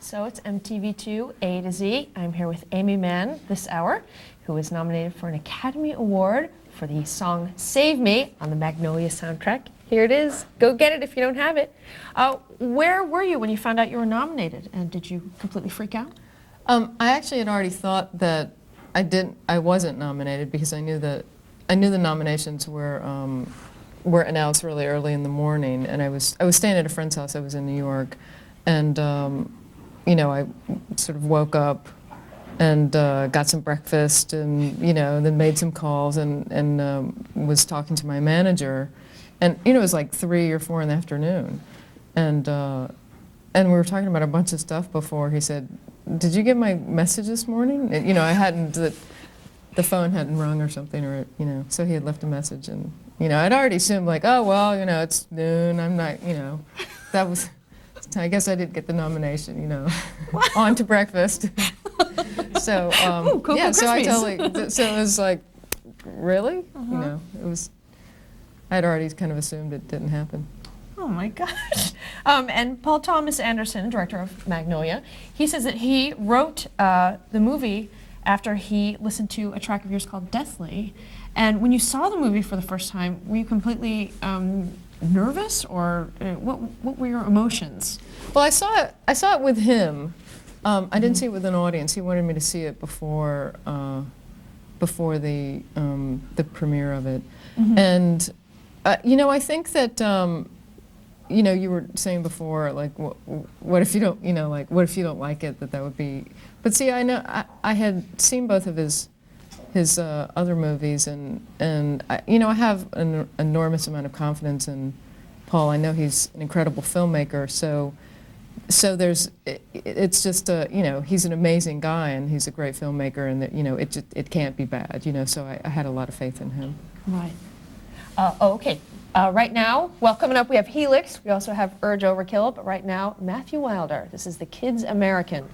So it's MTV2 A to Z. I'm here with Aimee Mann this hour, who was nominated for an Academy Award for the song Save Me on the Magnolia soundtrack. Here it is. Go get it if you don't have it. Where were you when you found out you were nominated, and did you completely freak out? I actually had already thought that I wasn't nominated because I knew the nominations were announced really early in the morning, and I was staying at a friend's house. I was in New York, and you know, I sort of woke up and got some breakfast, and you know, then made some calls, and was talking to my manager, and you know, it was like 3 or 4 in the afternoon, and we were talking about a bunch of stuff before. He said, "Did you get my message this morning?" And, you know, I hadn't, the phone hadn't rung or something, or you know, so he had left a message, and you know, I'd already assumed like, oh well, you know, it's noon. I'm not, you know, that was. I guess I did get the nomination, you know, on to breakfast. So, yeah, so I totally, so it was like, really? You know, it was, I'd already kind of assumed it didn't happen. Oh my gosh. And Paul Thomas Anderson, director of Magnolia, he says that he wrote the movie after he listened to a track of yours called Deathly. And when you saw the movie for the first time, were you completely nervous, or what were your emotions? Well, I saw it with him. I didn't see it with an audience. He wanted me to see it before the premiere of it. And you know, I think that you know, you were saying before, like, what if you don't, you know, like, what if you don't like it? That would be. But see, I know I had seen both of his other movies, and you know, I have an enormous amount of confidence in Paul. I know he's an incredible filmmaker, so there's, it's just you know, he's an amazing guy and he's a great filmmaker, and that, you know, it can't be bad, you know, so I had a lot of faith in him. Right. Okay. Right now, well, coming up we have Helix, we also have Urge Overkill, but right now, Matthew Wilder. This is The Kids American.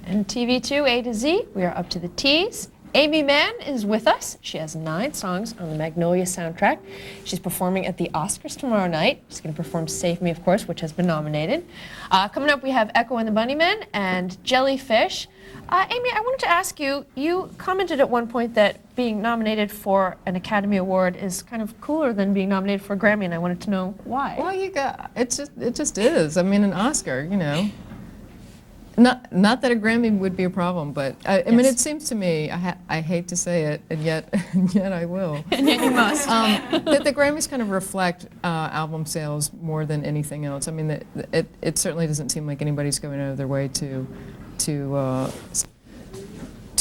And TV2 A to Z, we are up to the T's. Aimee Mann is with us. She has 9 songs on the Magnolia soundtrack. She's performing at the Oscars tomorrow night. She's going to perform Save Me, of course, which has been nominated. Coming up, we have Echo and the Bunnymen and Jellyfish. Aimee, I wanted to ask you, you commented at one point that being nominated for an Academy Award is kind of cooler than being nominated for a Grammy, and I wanted to know why. Well, it just is. I mean, an Oscar, you know. Not that a Grammy would be a problem, but I mean, it seems to me, I hate to say it, and yet I will. And yet you must. That the Grammys kind of reflect album sales more than anything else. I mean, it certainly doesn't seem like anybody's going out of their way to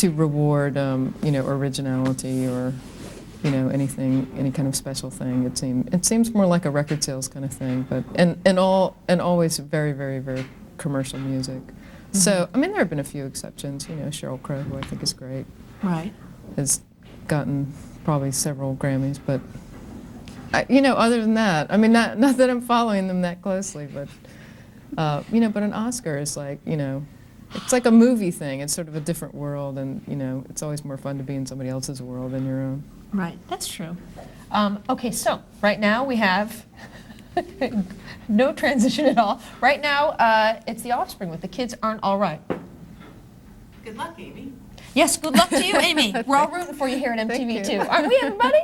reward you know, originality or, you know, any kind of special thing. It seems more like a record sales kind of thing, but and always very, very, very commercial music. So, I mean, there have been a few exceptions. You know, Sheryl Crow, who I think is great, right, has gotten probably several Grammys. But, you know, other than that, I mean, not that I'm following them that closely, but, you know, but an Oscar is like, you know, it's like a movie thing. It's sort of a different world, and, you know, it's always more fun to be in somebody else's world than your own. Right, that's true. Okay, so right now we have no transition at all. Right now, it's The Offspring with The Kids Aren't All Right. Good luck, Aimee. Yes, good luck to you, Aimee. We're all rooting for you here at MTV2. Aren't we, everybody?